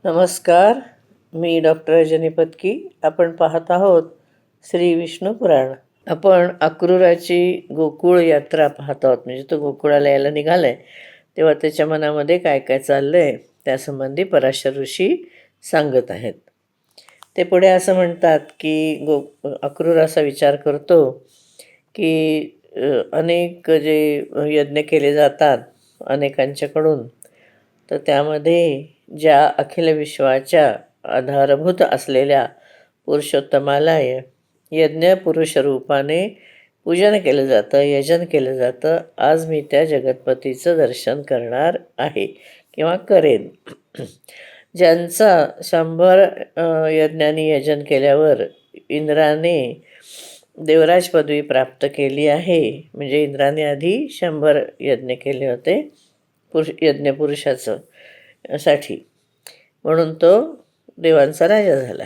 नमस्कार. मी डॉक्टर रजनी पत्की. आपण पाहत आहोत श्री विष्णू पुराण. आपण अक्रूराची गोकुळ यात्रा पाहत आहोत. म्हणजे तो गोकुळाला यायला निघालाय तेव्हा त्याच्या मनामध्ये काय काय चाललंय त्यासंबंधी पराशर ऋषी सांगत आहेत. ते पुढे असं म्हणतात की अक्रूर असा विचार करतो की अनेक जे यज्ञ केले जातात अनेकांच्याकडून, तर त्यामध्ये ज्या अखिल विश्वाच्या आधारभूत असलेल्या पुरुषोत्तमाला यज्ञ पुरुष रूपाने पूजन केलं जातं, यजन केलं जातं. आज मी त्या जगतपतीचं दर्शन करणार आहे किंवा करेन. ज्यांचा 100 यज्ञांनी यजन केल्यावर इंद्राने देवराज पदवी प्राप्त केली आहे. म्हणजे इंद्राने आधी 100 यज्ञ केले होते यज्ञ पुरुषाचं साठी, म्हणून तो देवांचा राजा झाला.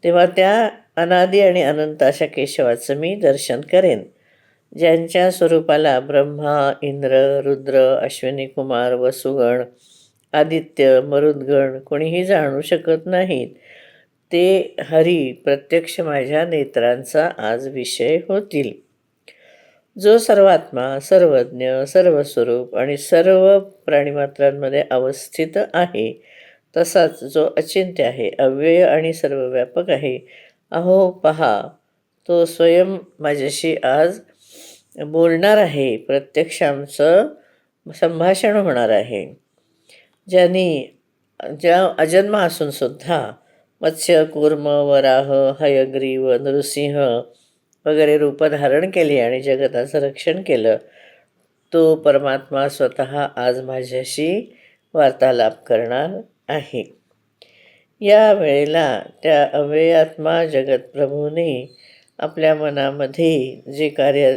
तेव्हा त्या अनादी आणि अनंत अशा केशवाचं मी दर्शन करेन. ज्यांच्या स्वरूपाला ब्रह्मा, इंद्र, रुद्र, अश्विनी कुमार, वसुगण, आदित्य, मरुद्गण कोणीही जाणू शकत नाहीत, ते हरी प्रत्यक्ष माझ्या नेत्रांचा आज विषय होतील. जो सर्वात्मा, सर्वज्ञ, सर्वस्वरूप आणि सर्व प्राणीमात्रांमध्ये अवस्थित आहे, तसाच जो अचिंत्य आहे, अव्यय आणि सर्वव्यापक आहे, अहो पहा, तो स्वयं माझ्याशी आज बोलणार आहे. प्रत्यक्ष आमचं संभाषण होणार आहे. ज्या अजन्म असूनसुद्धा मत्स्य, कूर्म, वराह, हयग्रीव, नृसिंह वगैरे रूपं धारण केली आणि जगताचं रक्षण केलं, तो परमात्मा स्वतः आज माझ्याशी वार्तालाप करणार आहे. या वेळेला त्या अव्ययात्मा जगतप्रभूने आपल्या मनामध्ये जे कार्य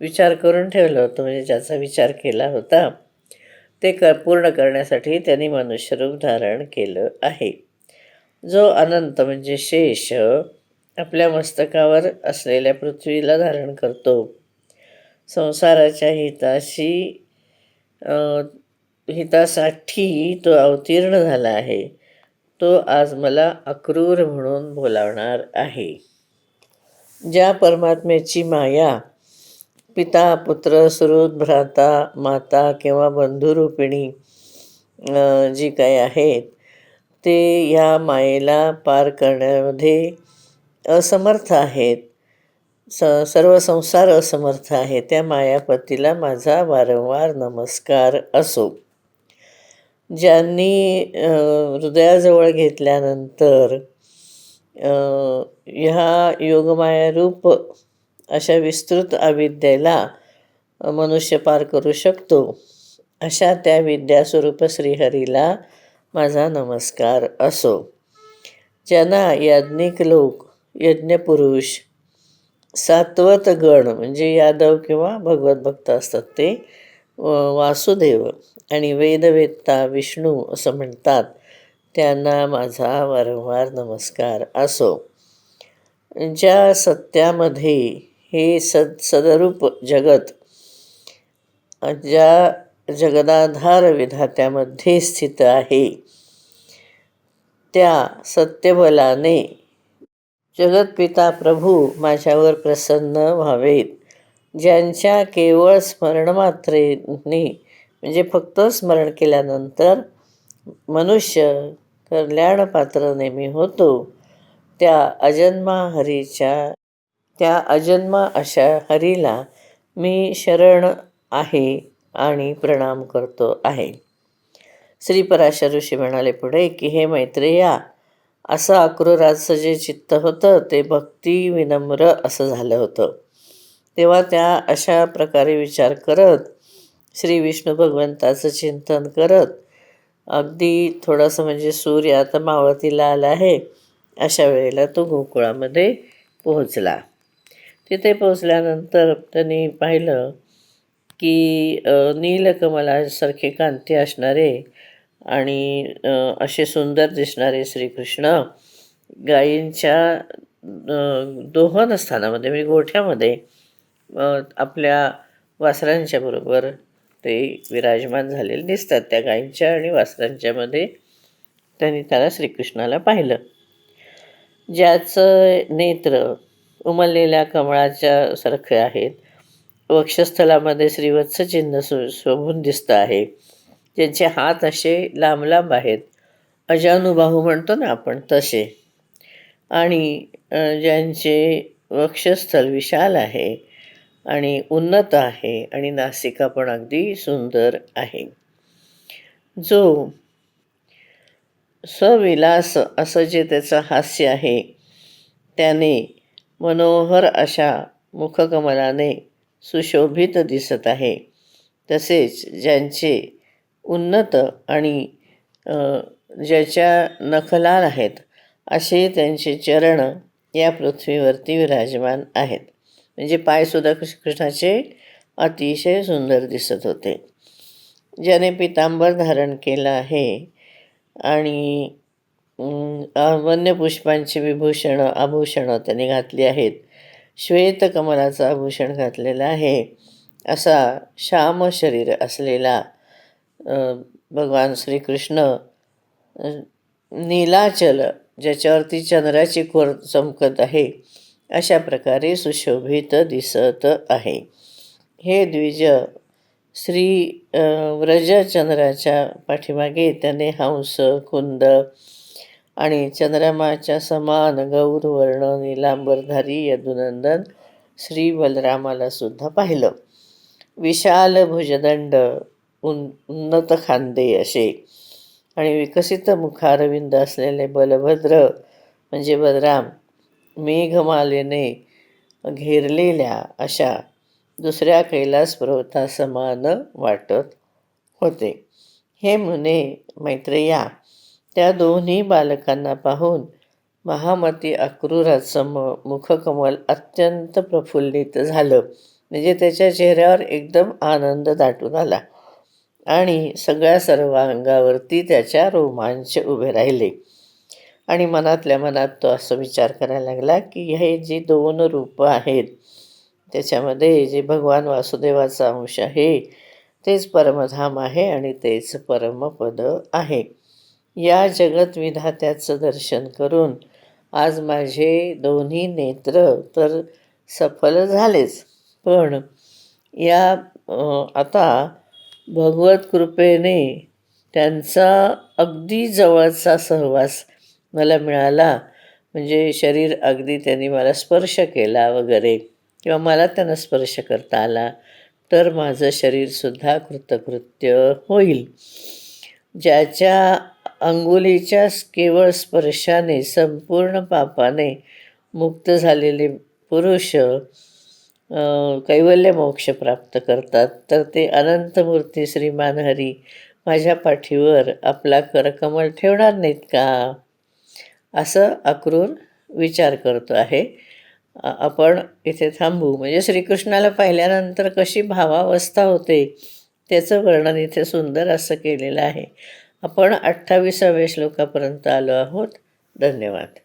विचार करून ठेवलं होतं, म्हणजे ज्याचा विचार केला होता, ते पूर्ण करण्यासाठी त्यांनी मनुष्यरूप धारण केलं आहे. जो अनंत म्हणजे शेष आपल्या मस्तकावर असलेल्या पृथ्वीला धारण करतो, संसाराच्या हितासाठी तो अवतीर्ण झाला आहे, तो आज मला अक्रूर म्हणून बोलावणार आहे. ज्या परमात्म्याची माया पिता, पुत्र, सुहृद, भ्राता, माता किंवा बंधुरूपिणी जी काही आहेत, ते या मायेला पार करण्यामध्ये असमर्थ आहेत. सर्व संसार असमर्थ आहे. त्या मायापतीला माझा वारंवार नमस्कार असो. ज्यांनी हृदयाजवळ घेतल्यानंतर ह्या योगमायारूप अशा विस्तृत अविद्येला मनुष्य पार करू शकतो, अशा त्या विद्यास्वरूप श्रीहरीला माझा नमस्कार असो. ज्यांना याज्ञिक लोक, यज्ञपुरुष, सात्वत गण म्हणजे यादव किंवा भगवत भक्त असतात, ते वासुदेव आणि वेदवेत्ता विष्णू असं म्हणतात, त्यांना माझा वारंवार नमस्कार असो. ज्या सत्यामध्ये हे सदरूप जगत, ज्या जगदाधार विधात्यामध्ये स्थित आहे, त्या सत्यबलाने जगतपिता प्रभू माझ्यावर प्रसन्न व्हावेत. ज्यांच्या केवळ स्मरणमात्रेने म्हणजे फक्त स्मरण केल्यानंतर मनुष्य कल्याणपात्र नेहमी होतो, त्या अजन्मा अशा हरीला मी शरण आहे आणि प्रणाम करतो आहे. श्री पराशर ऋषी म्हणाले पुढे की हे मैत्रेया, असं अक्रूराचं जे चित्त होतं ते भक्ती विनम्र असं झालं होतं. तेव्हा त्या अशा प्रकारे विचार करत, श्री विष्णू भगवंताचं चिंतन करत, अगदी थोडंसं म्हणजे सूर्य आता मावळतीला आला आहे अशा वेळेला तो गोकुळामध्ये पोहोचला. तिथे पोहोचल्यानंतर त्यांनी पाहिलं की नीलकमलासारखे कांती असणारे आणि असे सुंदर दिसणारे श्रीकृष्ण गायींच्या दोहन स्थानामध्ये म्हणजे गोठ्यामध्ये आपल्या वासरांच्या बरोबर ते विराजमान झालेले दिसतात त्या गायींच्या आणि वासरांच्या मध्ये. त्यांनी त्याला श्रीकृष्णाला पाहिलं. ज्याचं नेत्र उमललेल्या कमळाच्या सारखे आहेत, वक्षस्थलामध्ये श्रीवत्स चिन्ह शोभून दिसतं आहे, ज्यांचे हात असे लांब लांब आहेत, अजानुबाहू म्हणतो ना आपण तसे, आणि ज्यांचे वक्षस्थल विशाल आहे आणि उन्नत आहे आणि नासिका पण अगदी सुंदर आहे. जो सविलास असं जे त्याचं हास्य आहे, त्याने मनोहर अशा मुखकमलाने सुशोभित दिसत आहे. तसेच ज्यांचे उन्नत आणि ज्याच्या नखलाल आहेत असे त्यांचे चरण या पृथ्वीवरती विराजमान आहेत. म्हणजे पायसुद्धा कृष्णाचे अतिशय सुंदर दिसत होते. ज्याने पितांबर धारण केलं आहे आणि वन्य पुष्पांची आभूषणं त्यांनी घातली आहेत, श्वेत कमलाचं आभूषण घातलेलं आहे, असा श्याम शरीर असलेला भगवान श्रीकृष्ण नीलाचल, ज्याच्यावरती चंद्राची कोर चमकत आहे, अशा प्रकारे सुशोभित दिसत आहे. हे द्विज श्री व्रजचंद्राच्या पाठीमागे त्याने हंस, कुंद आणि चंद्रमाच्या समान गौरवर्ण नीलांबरधारी यदुनंदन श्री बलरामाला सुद्धा पाहिलं. विशाल भुजदंड, उन्नत खांदे असे आणि विकसित मुखारविंद असलेले बलभद्र म्हणजे बलराम मेघमालेने घेरलेल्या अशा दुसऱ्या कैलास पर्वतासमान वाटत होते. हे मुने मैत्रेया, त्या दोन्ही बालकांना पाहून महामती अक्रूराचं मुखकमल अत्यंत प्रफुल्लित झालं. म्हणजे त्याच्या चेहऱ्यावर एकदम आनंद दाटून आला आणि सगळ्या सर्वांगावरती त्याच्या रोमांच उभे राहिले. आणि मनातल्या मनात तो असं विचार करायला लागला की हे जी दोन रूपं आहेत, त्याच्यामध्ये जे भगवान वासुदेवाचा अंश आहे तेच परमधाम आहे आणि तेच परमपद आहे. या जगत विधात्याचं दर्शन करून आज माझे दोन्ही नेत्र तर सफल झालेच, पण या आता भगवत कृपेने त्यांचा अगदी जवळचा सहवास मला मिळाला. म्हणजे शरीर अगदी त्यांनी मला स्पर्श केला वगैरे, किंवा मला त्यांना स्पर्श करता आला, तर माझं शरीरसुद्धा कृतकृत्य होईल. ज्याच्या अंगुलीच्या केवळ स्पर्शाने संपूर्ण पापाने मुक्त झालेले पुरुष कैवल्य मोक्ष प्राप्त करतात, तर ते अनंतमूर्ती श्रीमान हरी माझ्या पाठीवर आपला करकमल ठेवणार नाहीत का, असं अक्रूर विचार करतो आहे. आपण इथे थांबू. म्हणजे श्रीकृष्णाला पाहिल्यानंतर कशी भावावस्था होते त्याचं वर्णन इथे सुंदर असं केलेलं आहे. आपण 28व्या श्लोकापर्यंत आलो आहोत. धन्यवाद.